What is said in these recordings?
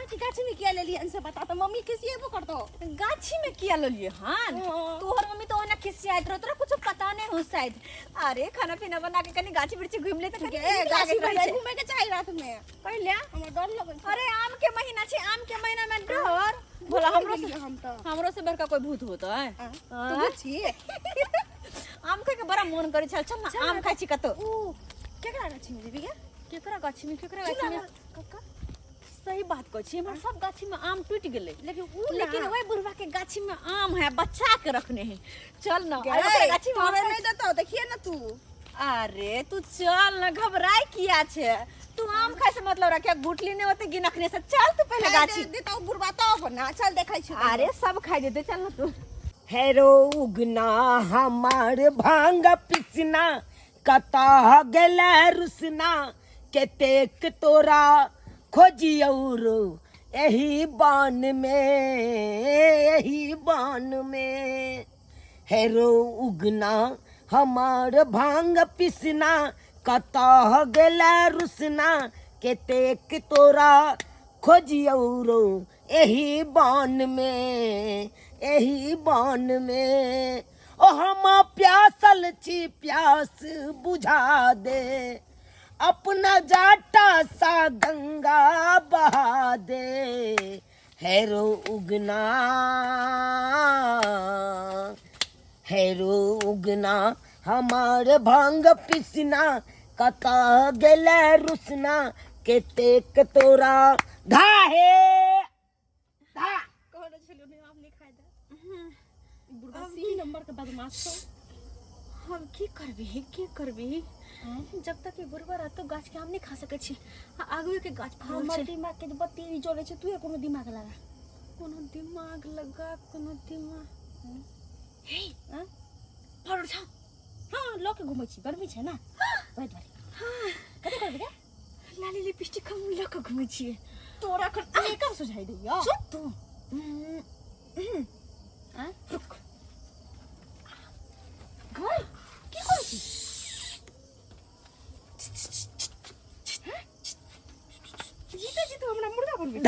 की गाछी में किया ले लिए इनसे बता तो मम्मी किसी वो कर दो गाछी में किया ले लिए हां तोहर मम्मी तो ओना किसी आइत रहो तोरा कुछ पता नहीं हो शायद अरे खाना पीना बना के कनी गाछी बिरछी घूम ले त गाछी में घूमे के चाहिए रात में पहले हमरा डर लगे अरे आम के महीना छे आम के महीना में डर बोला हमरो से बड़का कोई भूत होता है तू छी आम खाए के बड़ा मन करे चल चल ना आम खाई छी कतो केकरा गाछी में जेबी केकरा गाछी में कक्का सही बात कहै छी हमर सब गाछी में आम टूट गेलै लेकिन ओए बुढ़वा के गाछी में आम है बच्चा के रखने हैं चल ना अरे गाछी में नहीं देता देखिए ना तू अरे तू चल ना घबराई किया छे तू आम खाए से मतलब रखे गुटली ने होते गिनखने से चल तू पहले गाछी देता बुढ़वा तो ना चल देखै छी अरे सब खाई देते चल ना तू हेरो उगना हमार भांग पिसना कता गेला रुसना के तेक तोरा खोजी और यही बान में हेरो उगना हमार भांग पिसना कता गेला रुसना के तेक तोरा खोजी और यही बान में ओ हम प्यासल छी प्यास बुझा दे अपना जाटा सा गंगा बहा दे हेरो उगना हमार भांग पिसना कता गेला रुसना के तेक तोरा धाहे धा कोन छलो ने आम नहीं खाए दे बुढ़वा सी नंबर के बदमाश तो हम की करबी जब तक ये बुढ़वा रह तो गाछ के आम नहीं खा सके छी आगू के गाछ हमर दिमाग के बत्ती जोड़े छै तू कोनो दिमाग लगा कोनो दिमाग हे फड़ छ हां लोके घुमै छी गर्मी छै ना बैठ हां कते करबे लाली लिपस्टिक हम लक घुमै छी तोरा कर मेकअप सुझाई दियो चुप तू रुक घर की कर छी जीते हमरा मुर्गा बनबे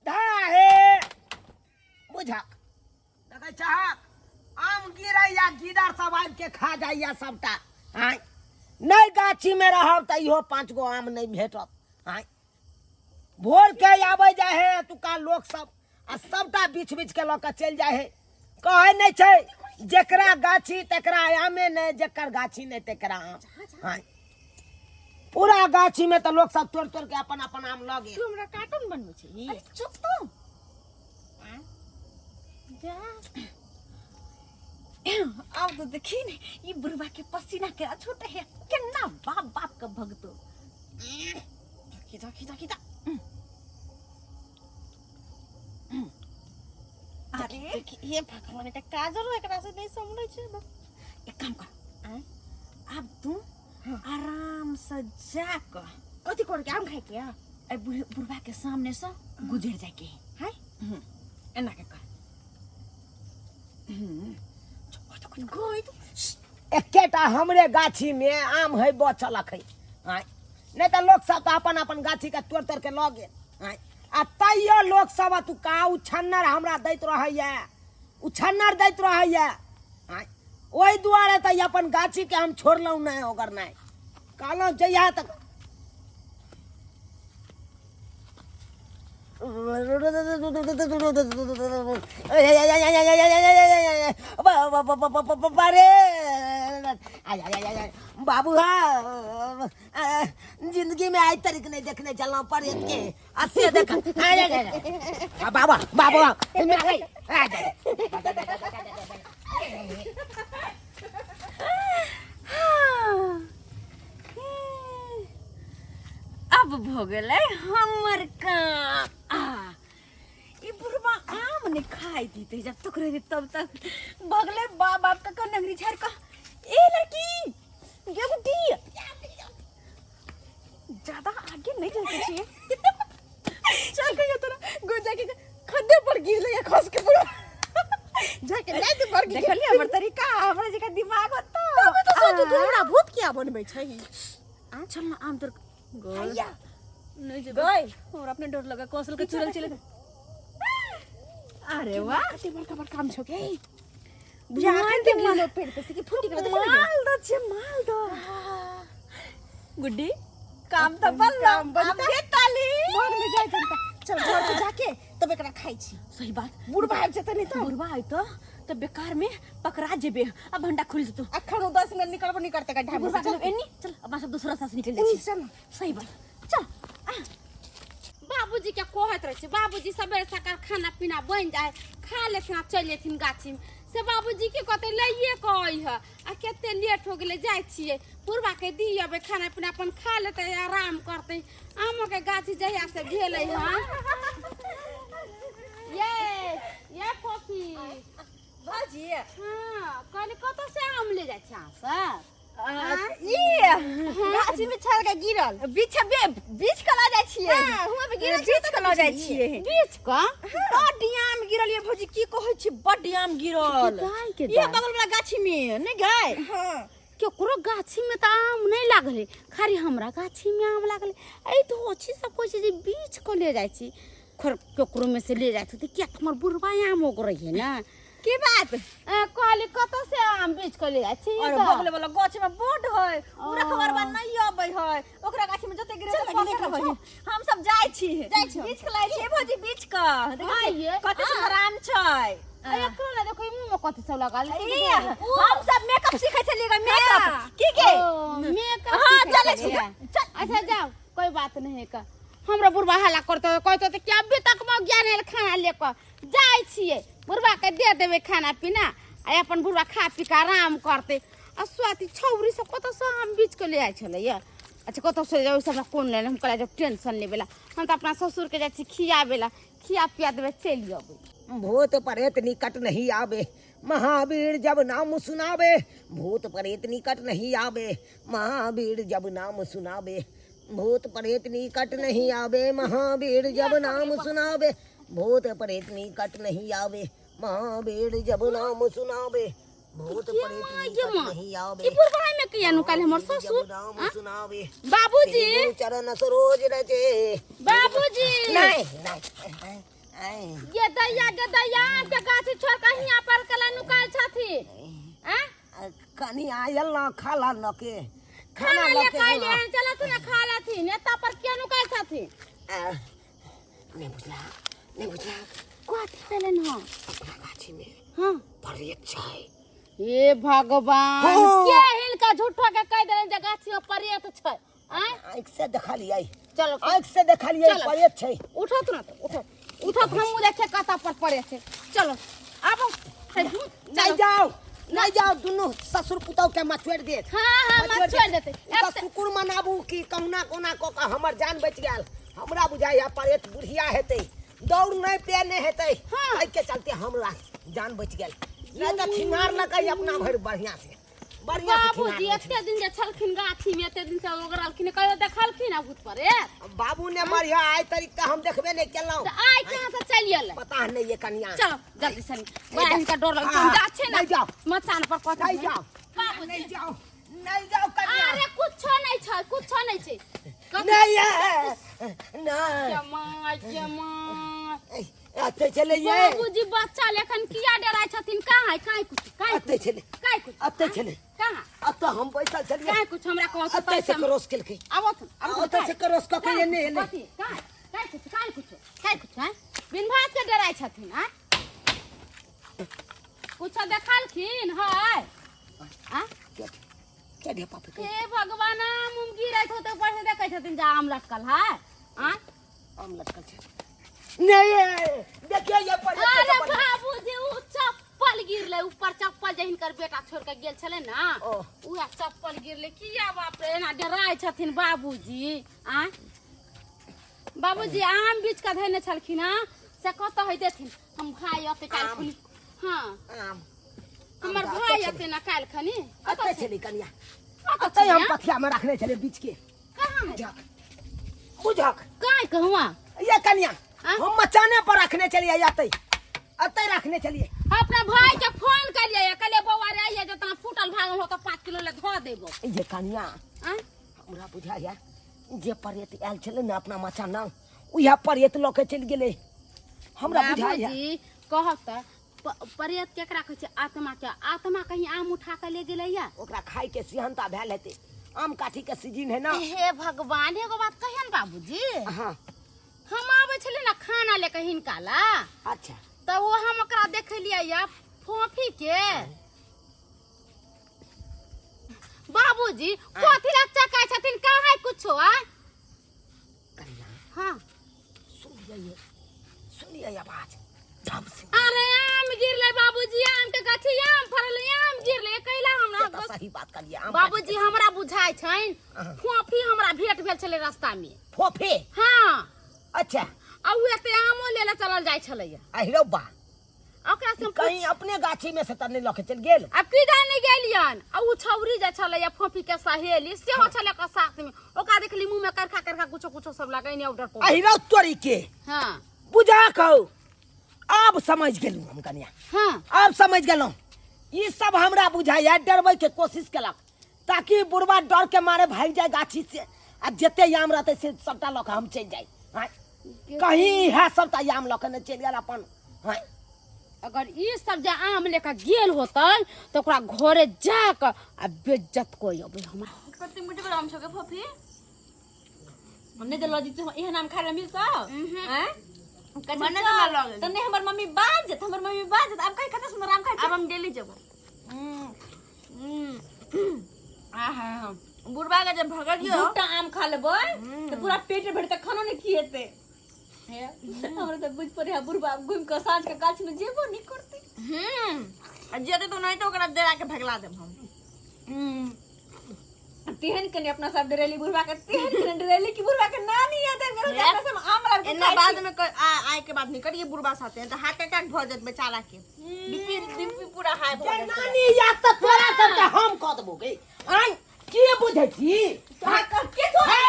धाहे बुझा देखै चाह आम गिरै या गिदर सब आबि के खा जाइया सबटा हां नहीं गाछी में रहब त इहो 5 गो आम नहीं भेटत हां भोर के आबै जाय है तुका लोग सब आ सबटा बीच के ल के चल जाय है कहै नहीं छै जेकरा गाछी तकरा आमे नहीं जेकर गाछी नहीं तकरा आम हां पूरा गाछी में तो लोग सब तोड़ के अपन आम लगे तू हमरा कार्टून बनबै छी अरे चुप तू जा अब तो देखी ने ये बुढ़वा के पसीना के छोटे है कितना बाप का भगतो खींचा अरे ये भगवान के काजल एकरा से नहीं समझै छै एक काम कर अब तू आराम से जाकर कथी कर के आम खाए के बुढ़वा के सामने से गुजर जाए के है एना के कर गोई एकेटा हमरे गाछी में आम है बचल है नहीं तो लोग सब तो अपन गाछी के तोड़ के लऽ गेल आ तैयो लोग सब तू का उछन्नर हमरा दैत रहैया ओहि दुआरे तो अपन गाछी के हम छोड़लौ नहीं ओकर नहीं कहलौ जइया तक बाबू जिंदगी में आज तरीक नहीं देखने चलना पड़े के अस्से देख बाबा बाबा अब भोगले हमर काम ई बुढ़वा आम ने खाई दीते जब तक रहे तब तक भगले बाप का नगरी झाड़ का ए लड़की ये बुड्ढी ज्यादा आगे नहीं चलते चाहिए चल गया तोरा गो जाके खड्डे पर गिर ले खस के पूरा जाके नहीं तो पर गिर देखली हमर तरीका हमरा जका दिमाग होता तो सोच तू हमरा भूत किया बनबै छै आ चल ना आम तोर गोल नहीं जे गई और अपने डर लगा कौशल के चुरल चले अरे वाह कते बड़का काम छो के बुझा के गिरलो पेड़ पे से कि फूटी के माल दो छे माल दो गुड्डी काम तो बल्ला अब के ताली मन में जाय तंता चल घर पे जाके तब एकरा खाई छी सही बात बुढ़बा आब जते नहीं तो बुढ़वा है तो बेकार में पकड़ा जेबे अब भंडा खुल जतो अखन 10 मिनट निकलबो नहीं करते का ढाबे बुढ़वा से चल एनी चल अब सब दूसरा सास निकल एनी जाए चल सही बात चल बाबूजी के कहत रहे छे बाबूजी सबेरे सकाल खाना पीना बन जाए खा लेथिन चल जेथिन गाछी में से बाबूजी के कहते लइए कही है आ केते लेट हो गेले जाय छिए पूर्वा के दियबे खाना पीना अपन खा लेते आराम करते आम के गाछी जहिया से भेले हां ये कॉफी बाजी हां कहले कत से आम ले जाय छ सर ये गाछी में छड़ के गिरल बीच कला जाय छिए हां हुआ पे गिरल बीच कला जाय छिए बीच का बड्डियाम गिरल ये भौजी की कहै छी बड्डियाम गिरल गाय के ये बगल वाला गाछी में नहीं गए हां केकरो गाछी में तो आम नहीं लागल है खाली हमरा गाछी में आम लागल है तो अच्छी सब कोई चीज बीच को ले जाय छी केकरो में से ले जाय तो क्या हमर बुढ़वा आम हो रही है ना की बात कहली कत से आम बीच को ले जाय छी अरे बगल वाला गाछ में बोट है पूरा खबर बा नहीं आबै है ओकरा गाछी में जते गिरे तो देखबै हम सब जाय छी बीच के लाय छी भौजी बीच का आइए। कते सुंदर आम छै अरे कोला देखो मुंह में कत सब लगा हम सब मेकअप सीखे छलिए मेकअप की के मेकअप हां सीखे चले छी छलिए। अच्छा जाओ कोई बात नहीं है का हमरा बुढ़वा हल्ला करते कहते तो क्या अभी तक में ज्ञान है खाना लेकर जाय छिए बुढ़वा के दे देवे खाना पीना आ अपन बुढ़वा खा पी के आराम करते आ स्वाति छौरी सब कत से हम बीच के ले आय छले ये अच्छा कत से जाओ सब कोन ले हम कला जब टेंशन लेबेला हम तो अपना ससुर के जाय छी खियाबेला खिया पिया देवे चली अबे भूत प्रेत निकट नहीं आवे महावीर जब नाम सुनावे भूत प्रेत निकट नहीं आवे महावीर जब नाम सुनावे भूत प्रेत निकट नहीं आवे महावीर जब नाम सुनावे भूत प्रेत निकट नहीं आवे महावीर जब नाम सुनावे भूत प्रेत निकट नहीं आवे ई बुढ़वा में किया नु काल हमर ससुर नाम सुनावे बाबूजी चरण सरोज रचे बाबूजी नहीं नहीं ये दैया के गाछी छोड़ के हिया पर कला नुकाल छथी हैं कनी आयल ना खाला न के खाना ले लके काई ले चला तू ना खा लाथी नेता पर के नुकाल छथी नहीं बुझला कोथी पेलन हो अपना गाछी में हां प्रेत छै हे भगवान हाँ। के हिनका झूठो के कह देन जे गाछी में प्रेत छै हैं आँख से देखा लिया चलो आँख से देखा लिया चलो। प्रेत छै उठो तू ना उठो हम देखे कता पर पड़े छै चलो आबो नहीं जाओ दोनों ससुर पुतौ के मछुएर दे हां मत छोड़ देते तो शुक्र मनाबू कि कहुना कोना को का हमर जान बच गेल हमरा बुझाया प्रेत बुढ़िया हेतै दौड़ नहीं पे नहीं हेतै हाँ। आई के चलते हमरा जान बच गेल नहीं तो खिंगार लकै अपना भर बढ़िया से बाबूजी एते दिन जे छलखिन गाछी में एते दिन से ओगरलखिन कहियो देखलखिन आ भूत पर बाबू ने बढ़िया आय तरीका हम देखबे नहीं केलौ तो आइ कहां से चलियल पता नहीं ये कन्या चलो जल्दी से बड़ा इनका डर लगता है गाछे ना नहीं जाओ मचान पर कत नहीं जाओ बाबूजी नहीं जाओ कन्या अरे कुछो नहीं छै कुछो नहीं छै नहीं है नहीं जमा अते चले ये बाबूजी बच्चा लेखन किया डराय छथिन कहां है काई कुछ अते चले काई कुछ अते चले कहां अब तो हम पैसा चलिए काई कुछ हमरा कहत अते से क्रॉस के के आवो अते से क्रॉस के ये नहीं ले कथी काई कुछ है बिन भात के डराय छथिन हैं कुछ देखलखिन है आ क्या दे पापा हे भगवान मुम गिरत होते ऊपर से देखे छथिन जा आम लटकल है आ हम लटकल छे नहीं देखिए ये पर अरे बाबूजी उ चप्पल गिरले ऊपर चप्पल जे हिनकर बेटा छोड़ के गेल छले ना उहा चप्पल गिरले किया बाप रे एना डराय छथिन बाबूजी आ बाबूजी आम बीच का धैने छलखिन हां से कत है देथिन हम भाई अते काल खनी हां आम हमर भाई अते ना काल खनी अते चली कन्या अते हम पथिया में रखने चले बीच के कहां है बुझक काय कहवा ये कन्या हम मचाने पर रखने चलिए अते रखने चलिए अपना भाई के फोन करिए कले बौआ रे आइए जतना फूटल भागल हो तो 5 किलो ले धो देबो ये कन्या आ हमरा बुझाया जे परेत आयल छले ना अपना मचा ना उहे परेत लऽ के चलि गेले हमरा बुझाइया बाबूजी कहब त परेत केकरा कहै छै आत्मा के आत्मा कहीं आम उठा के ले गेलै या ओकरा खाइ के सिहनता भेल हेतै आम काठी के सीजन है ना हे भगवान एगो बात कहियन बाबूजी हाँ हम आबै छलियै ना खाना लेके हिनका ला अच्छा त वो हम ओकरा देखलियै या फोफी के बाबूजी कथी ला चकाय छथिन कहाँ है कुछो आ कन्या हां सुनिए आवाज धम से अरे आम गिरले बाबूजी आम के गाछी आम फरले आम गिरले कैला हमरा तो सही बात करिए आम बाबूजी हमरा बुझाय छइन फोफी हमरा भेट भेल छले रास्ता में फोफे हां अच्छा आ उ एते आमो लेला चलल जाय छले अहिरो बा ओकरा से कहीं अपने गाछी में से तने लके चल गेल अब की जाने गेलियन आ उ छौरी जे छले या फोफी के सहेली से हो छले का साथ में ओकरा देखली मुंह में करखा कुछो कुछो सब लगाई ने ऑर्डर पर अहिरो तोरी के हां बुझा कहू अब समझ गेलू हम कन्या हां अब समझ गेलू ई सब हमरा बुझाइया डरबै के कोशिश केलक ताकि बुढ़वा डर के मारे भाग जाए गाछी से आ जते आम रहते से सबटा लक हम चल जाए हाँ? कहीं है सबटा आम लक न चल गेल अपन हाँ? अगर ई सब जे आम लेके गेल होतै तो ओकरा घरे जाके आ बेइज्जत कोई अबे हमरा कते मुट्ठी पर आम छके फोफी हमने जे लजी इहे नाम खाए मिलता हैं मने तो ना लगे तने हमर मम्मी बाज जत अब कहीं कते सुंदर आम खाए अब हम डेली जब आहा बुढ़बा के जब भगत गयो दूटा आम खा लेबै तो पूरा पेट भर तक खानो नहीं खिएते हमरा तो बुझ पड़े बुढ़बा घूम के साँझ के गाछ में जेबो नहीं करते जेते तो नहीं तो ओकरा डेरा के भगला देब हम तेहन कने अपना सब डरेली बुढ़वा के तेहन कने डरेली कि बुढ़वा के नानी याद है मेरे जाकर से आम ला के एना बाद में आए के बाद निकलिए बुढ़बा साथे तो हार्ट अटैक भ जात बेचारा के बीपी पूरा हाई भ के जात नानी या त तोरा सब के हम क देबो के आई के बुझै छी के तो है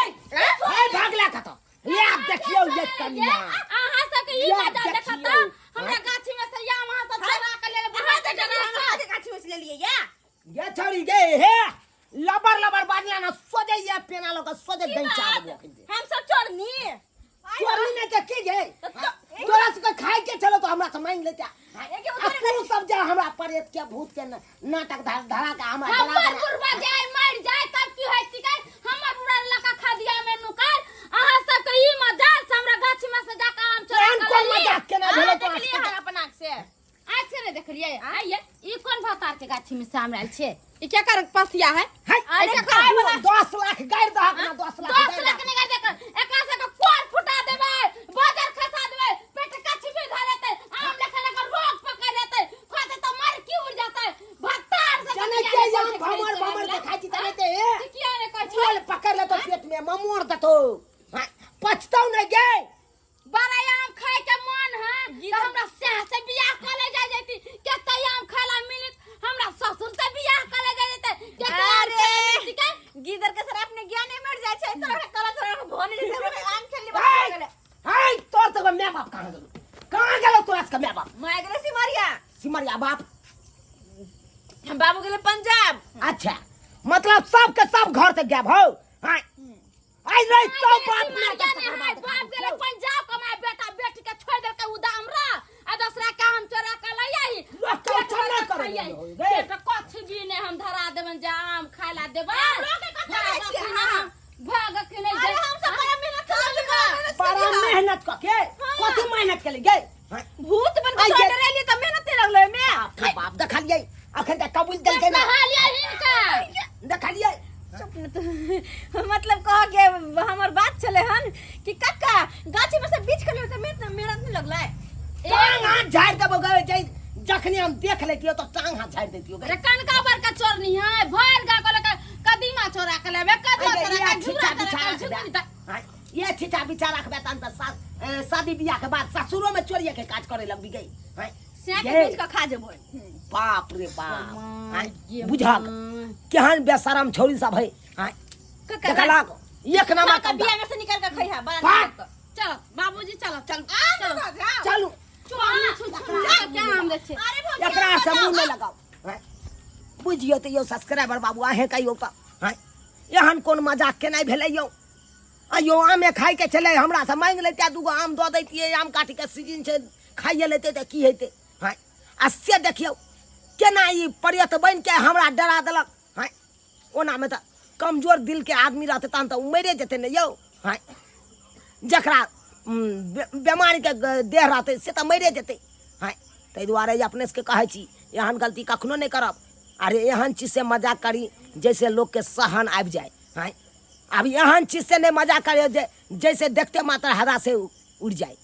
भागला का तो या देखियो ये कन्या आहा सके ई मजा देखता हमरा गाछी में से या वहां सब चरा के ले बुढ़ा दे हमरा के गाछी में से ले लिए या ये छोड़ी गए है लबर बाजला ना सोजे ये पेना लोग सोजे बेचा देबो हम सब चोरनी चोरी ने के की गए तोरा से खाए के चलो तो हमरा से मांग लेता आ तू सब जा हमरा परेत के भूत के नाटक धरा के हमरा हमर बुढ़वा जाय मर जाय तब की होय तिकै हमर बुढ़ा लका खा दिया में नुकाल आहा सब के ई मजाल से हमरा गाछी में से जाके आम चोरा के कोन मजाक के ना भेले तो देखलिए हम अपन आँख से आज से नहीं देखलिए आइए ई कौन भतार के गाछी में से आम आयल छे ई क्या कर पसिया है अरे काय 10 लाख गाड़ दहक ना 10 लाख 10 लाख निकाल देकर एकरा से के कोर फुटा देबे बाजार खसा देबे पेट काछी भी धर लेते आम लेखा का रोग पकड़ लेते खाते तो मर की उड़ जाता है भतार से जने के आम भमर के खाई तने ते किया ने कह छोल पकड़ ले तो पेट में ममोर दतो पछताऊ नहीं गे बड़ा आम खाए के मन है तो हमरा सेह से बियाह कर ले जा जैती केते आम खाला मिलत हमरा ससुर से बियाह कर ले जा जैते केते आम खाला मिलती के गीदर के सर अपने ज्ञान में मर जाय छै तोरा कला तोरा भोने जैसे आम खेलली बात गेले हाय तोर तो मैं बाप कहां गेलो तोरा के मैं बाप मैं गेले सिमरिया बाप हम बाबू गेले पंजाब अच्छा मतलब सब के सब घर से गए हो हां आई रे तो बाप ने बाप गेले पंजाब कमाए बेटा बेटी के छोड़ दे के उदामरा आ दूसरा काम चोरा के ले आई तो चला कर बेटा कछ भी ने हम धरा देबन जा आम खाला देबे लोग के कत रहे छी हां भाग के नहीं अरे हम सब बड़ा मेहनत कर बड़ा मेहनत के कथि मेहनत के लिए भूत बन के डरेली त मेहनत लगले में बाप देखा लिए अखन तक कबूल दल के ना हालिया हिनका देखा लिए मतलब कह के हमर बात चले हन कि कक्का गाछी में से बीच के ले मेहनत नहीं लगले टांग हाथ झाड़ देबो गए जाई जखनी हम देख लेतियो तो टांग हाथ झाड़ देतियो अरे कनका बरका चोरनी है भर गा को लेकर कदीमा चोरा के लेबे कदवा चोरा के झूला चोरा के ये छिचा बिचारा के बेतन त शादी बियाह के बाद ससुरो में चोरिया के काज करे लग गई हैं से के बीच का खा जेबो बाप रे बाप बुझा केहन बेशरम छौरी सब है हैं देखला एक नामा का बिया में से निकाल के खइहा बड़ा भाग। चलो बाबूजी चलो चल चलू क्या हम देखे एकरा से मुंह में लगाओ हैं बुझियो त यो सब्सक्राइबर बाबू आहे कहियो त हैं एहन कोन मजाक के नहीं भेलै यो अयो आमे खाई के चले हमरा से मांग लेते दूगो आम दो देतिए आम काटी के सीजन से खाइए लेते तो की हेते हाँ आ से देखियो केना ई पर्यत बन के हमरा डरा देलक हाँ ओना में तो कमजोर दिल के आदमी रहते तहन तो मरे जेते ने यौ हाँ जकरा बीमारी के देह रहते से तो मरे जेते हाँ ताहि दुआरे अपने से कहे छी एहन गलती कखनो नहीं करब अरे एहन चीज से मजाक करी जैसे लोग के सहन आबि जाए हाँ अब एहन चीज से नहीं मजाक करे जैसे देखते मात्र हरा से उड़ जाए।